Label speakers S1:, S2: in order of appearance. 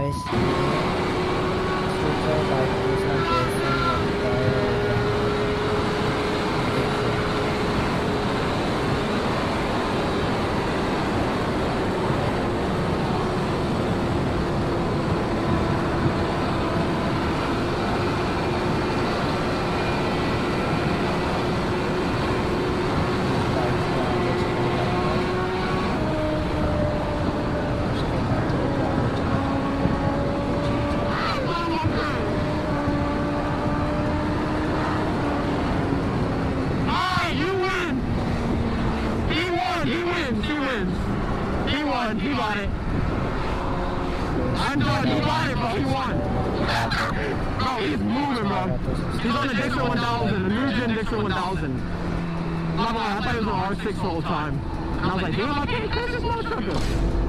S1: guys. Super bike is not
S2: He got it. I'm done. He got it, bro. He won. Bro, he's moving, bro. He's on the Dixon 1000, the new gen Dixon 1000. I thought he was on R6 the whole time. And I was like, damn, I can't catch this motherfucker.